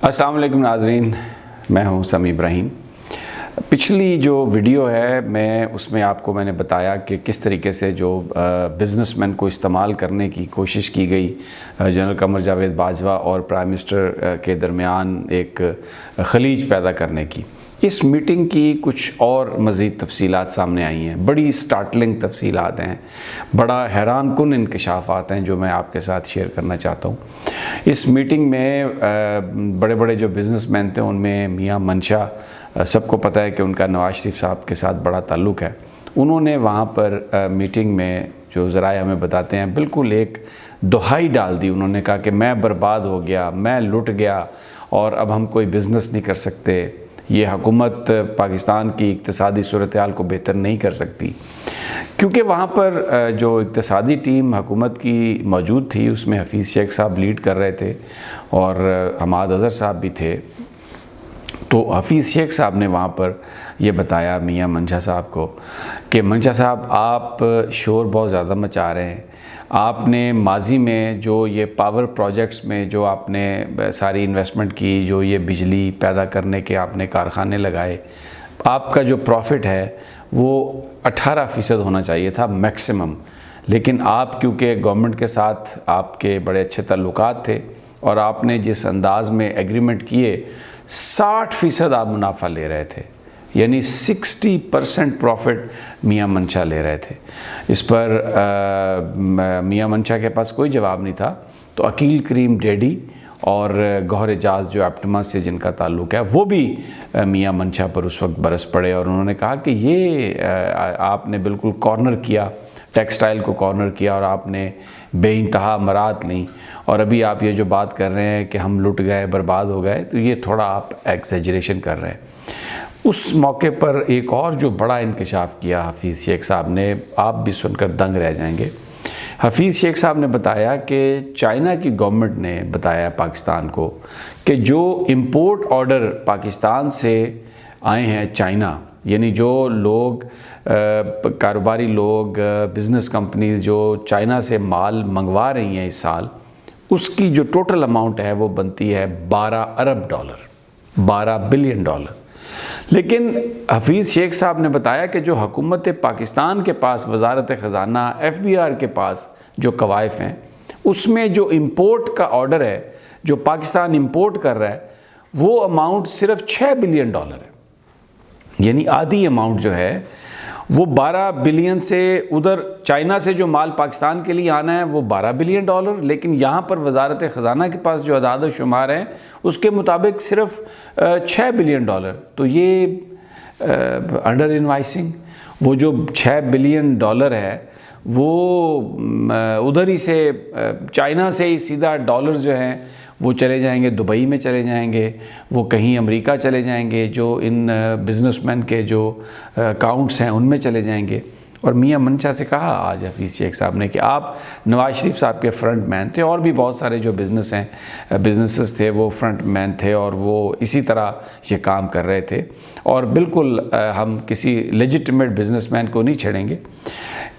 अस्सलाम वालेकुम नाज़रीन, मैं हूं समी इब्राहिम। पिछली जो वीडियो है उसमें मैंने बताया कि किस तरीके से जो बिज़नेसमैन को इस्तेमाल करने की कोशिश की गई जनरल कमर जावेद बाजवा और प्राइम मिनिस्टर के दरमियान एक खलीज पैदा करने की। इस मीटिंग की कुछ और मज़ीद तफसीलात सामने आई हैं, बड़ी स्टार्टलिंग तफसीलात हैं, बड़ा हैरान कुन इंकशाफात हैं जो मैं आपके साथ शेयर करना चाहता हूँ। इस मीटिंग में बड़े बड़े जो बिज़नेसमैन थे उनमें मियाँ मंशा, सबको पता है कि उनका नवाज शरीफ साहब के साथ बड़ा ताल्लुक़ है। उन्होंने वहाँ पर मीटिंग में जो ज़राए हमें बताते हैं बिल्कुल एक दुहाई डाल दी। उन्होंने कहा कि मैं बर्बाद हो गया, मैं लुट गया और अब हम कोई बिज़नेस नहीं कर सकते, ये हुकूमत पाकिस्तान की इक़्तिसादी सूरत हाल को बेहतर नहीं कर सकती। क्योंकि वहाँ पर जो इक़्तिसादी टीम हुकूमत की मौजूद थी उसमें हफीज़ शेख साहब लीड कर रहे थे और हमाद अज़हर साहब भी थे। तो हफीज़ शेख साहब ने वहाँ पर ये बताया मियाँ मंशा साहब को कि मंशा साहब, आप शोर बहुत ज़्यादा मचा रहे हैं। आपने माजी में जो ये पावर प्रोजेक्ट्स में जो आपने सारी इन्वेस्टमेंट की, जो ये बिजली पैदा करने के आपने कारखाने लगाए, आपका जो प्रॉफिट है वो 18% होना चाहिए था मैक्सिमम। लेकिन आप क्योंकि गवर्नमेंट के साथ आपके बड़े अच्छे ताल्लुकात थे और आपने जिस अंदाज़ में एग्रीमेंट किए 60% आप मुनाफा ले रहे थे, यानी 60% प्रॉफिट मियाँ मंशा ले रहे थे। इस पर मियाँ मंशा के पास कोई जवाब नहीं था। तो अकील करीम डेडी और गौहर एजाज जो एप्टमा से जिनका ताल्लुक़ है वो भी मियाँ मंशा पर उस वक्त बरस पड़े और उन्होंने कहा कि ये आपने बिल्कुल कॉर्नर किया, टेक्सटाइल को कॉर्नर किया और आपने बेइंतहा मरात ली और अभी आप ये जो बात कर रहे हैं कि हम लुट गए, बर्बाद हो गए, तो ये थोड़ा आप एक्सेजरेशन कर रहे हैं। उस मौके पर एक और जो बड़ा इंकशाफ किया हफीज़ शेख साहब ने, आप भी सुनकर दंग रह जाएंगे। हफीज़ शेख साहब ने बताया कि चाइना की गवर्नमेंट ने बताया पाकिस्तान को कि जो इंपोर्ट ऑर्डर पाकिस्तान से आए हैं चाइना, यानी जो लोग कारोबारी लोग, बिज़नेस कंपनीज़ जो चाइना से माल मंगवा रही हैं इस साल, उसकी जो टोटल अमाउंट है वो बनती है 12 अरब डॉलर, 12 बिलियन डॉलर। लेकिन हफीज़ शेख साहब ने बताया कि जो हुकूमत पाकिस्तान के पास, वज़ारत ख़ज़ाना, FBR के पास जो कवायफ़ हैं, उसमें जो इंपोर्ट का ऑर्डर है, जो पाकिस्तान इंपोर्ट कर रहा है, वो अमाउंट सिर्फ 6 बिलियन डॉलर है। यानी आधी अमाउंट जो है वो 12 बिलियन से, उधर चाइना से जो माल पाकिस्तान के लिए आना है वो 12 बिलियन डॉलर, लेकिन यहाँ पर वज़ारत ख़ज़ाना के पास जो अदाद शुमार हैं उसके मुताबिक सिर्फ 6 बिलियन डॉलर। तो ये अंडर इनवाइसिंग, वो जो 6 बिलियन डॉलर है वो उधर ही से चाइना से ही सीधा डॉलर जो हैं वो चले जाएंगे, दुबई में चले जाएंगे, वो कहीं अमेरिका चले जाएंगे, जो इन बिज़नेसमैन के जो अकाउंट्स हैं उनमें चले जाएंगे। और मियाँ मंशा से कहा आज हफीज़ शेख साहब ने कि आप नवाज शरीफ साहब के फ्रंट मैन थे और भी बहुत सारे जो बिज़नेसेस थे वो फ्रंट मैन थे और वो इसी तरह ये काम कर रहे थे और बिल्कुल हम किसी लेजिटिमेट बिज़नेसमैन को नहीं छेड़ेंगे।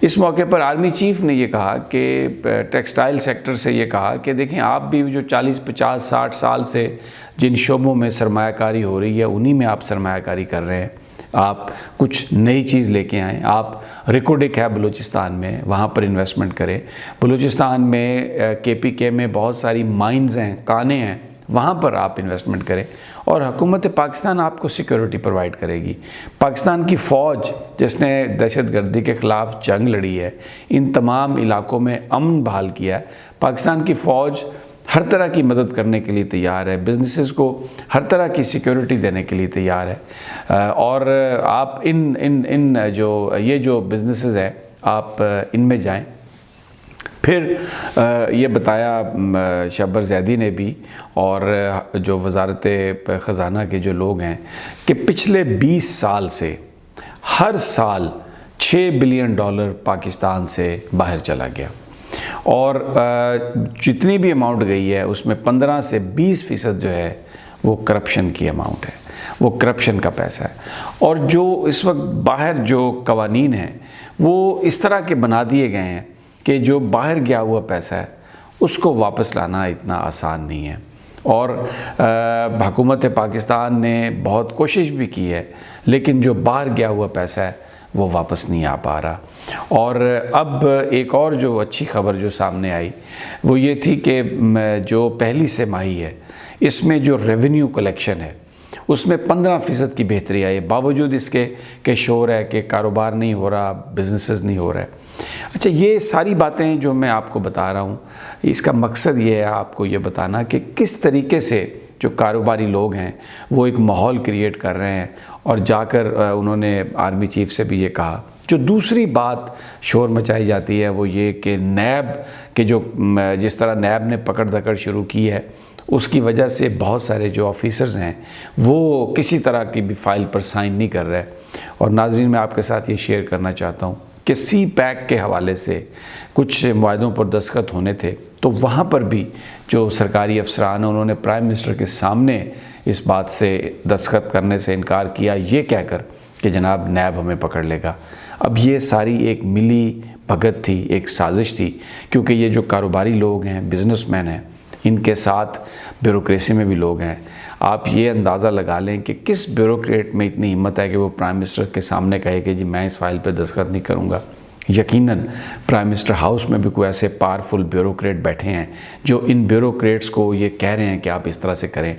इस मौके पर आर्मी चीफ़ ने ये कहा कि टेक्सटाइल सेक्टर से ये कहा कि देखें, आप भी जो 40, 50, 60 साल से जिन शोबों में सरमायाकारी हो रही है उन्हीं में आप सरमायाकारी कर रहे हैं। आप कुछ नई चीज़ लेके आएँ। आप रिकोडिक है बलूचिस्तान में, वहाँ पर इन्वेस्टमेंट करें। बलूचिस्तान में KPK में बहुत सारी माइंस हैं, कानें हैं, वहाँ पर आप इन्वेस्टमेंट करें और हुकूमत पाकिस्तान आपको सिक्योरिटी प्रोवाइड करेगी। पाकिस्तान की फ़ौज जिसने दहशतगर्दी के ख़िलाफ़ जंग लड़ी है, इन तमाम इलाकों में अमन बहाल किया है, पाकिस्तान की फ़ौज हर तरह की मदद करने के लिए तैयार है, बिज़नेसेस को हर तरह की सिक्योरिटी देने के लिए तैयार है। और आप इन जो बिज़नेसेस हैं आप इनमें जाएं। फिर ये बताया शब्बर ज़ैदी ने भी और जो वज़ारत ख़ज़ाना के जो लोग हैं कि पिछले 20 साल से हर साल 6 बिलियन डॉलर पाकिस्तान से बाहर चला गया और जितनी भी अमाउंट गई है उसमें 15 से 20% जो है वो करप्शन की अमाउंट है, वो करप्शन का पैसा है। और जो इस वक्त बाहर जो कवानीन हैं वो इस तरह के बना दिए गए हैं कि जो बाहर गया हुआ पैसा है उसको वापस लाना इतना आसान नहीं है और हुकूमत पाकिस्तान ने बहुत कोशिश भी की है, लेकिन जो बाहर गया हुआ पैसा है वो वापस नहीं आ पा रहा। और अब एक और जो अच्छी खबर जो सामने आई वो ये थी कि जो पहली तिमाही है इसमें जो रेवेन्यू कलेक्शन है उसमें 15% की बेहतरी आई, बावजूद इसके कि शोर है कि कारोबार नहीं हो रहा, बिजनेसेस नहीं हो रहा है। अच्छा, ये सारी बातें जो मैं आपको बता रहा हूँ, इसका मकसद ये है आपको ये बताना कि किस तरीके से जो कारोबारी लोग हैं वो एक माहौल क्रिएट कर रहे हैं। और जाकर उन्होंने आर्मी चीफ से भी ये कहा। जो दूसरी बात शोर मचाई जाती है वो ये कि नैब के जो जिस तरह नैब ने पकड़ धकड़ शुरू की है उसकी वजह से बहुत सारे जो ऑफिसर्स हैं वो किसी तरह की भी फाइल पर साइन नहीं कर रहे। और नाज़रीन, मैं आपके साथ ये शेयर करना चाहता हूँ कि सी पैक के हवाले से कुछ मुआहदों पर दस्तखत होने थे, तो वहाँ पर भी जो सरकारी अफसरान हैं उन्होंने प्राइम मिनिस्टर के सामने इस बात से दस्तखत करने से इनकार किया, ये कहकर कि जनाब नैब हमें पकड़ लेगा। अब ये सारी एक मिली भगत थी, एक साजिश थी, क्योंकि ये जो कारोबारी लोग हैं, बिजनेसमैन हैं, इनके साथ ब्यूरोक्रेसी में भी लोग हैं। आप ये अंदाज़ा लगा लें कि किस ब्यूरोक्रेट में इतनी हिम्मत है कि वो प्राइम मिनिस्टर के सामने कहे कि जी मैं इस फाइल पर दस्तखत नहीं करूँगा। यकीनन प्राइम मिनिस्टर हाउस में भी कोई ऐसे पावरफुल ब्यूरोक्रेट बैठे हैं जो इन ब्यूरोक्रेट्स को ये कह रहे हैं कि आप इस तरह से करें।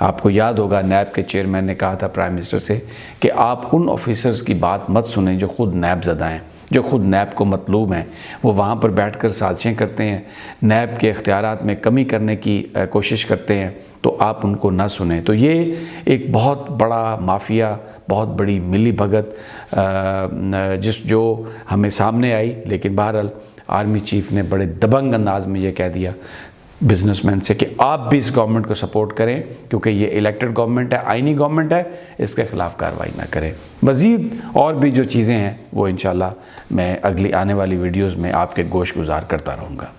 आपको याद होगा नैब के चेयरमैन ने कहा था प्राइम मिनिस्टर से कि आप उन ऑफिसर्स की बात मत सुनें जो खुद नैब ज़दा हैं, जो खुद नैब को मतलूब हैं। वो वहाँ पर बैठकर साजिशें करते हैं, नैब के इख्तियारात में कमी करने की कोशिश करते हैं, तो आप उनको ना सुने। तो ये एक बहुत बड़ा माफिया, बहुत बड़ी मिली भगत जो हमें सामने आई। लेकिन बहरहाल आर्मी चीफ ने बड़े दबंग अंदाज में ये कह दिया बिजनेसमैन से कि आप भी इस गवर्नमेंट को सपोर्ट करें, क्योंकि ये इलेक्टेड गवर्नमेंट है, आईनी गवर्नमेंट है, इसके ख़िलाफ़ कार्रवाई ना करें। मज़ीद और भी जो चीज़ें हैं वो इंशाल्लाह मैं अगली आने वाली वीडियोज़ में आपके गोश गुजार करता रहूँगा।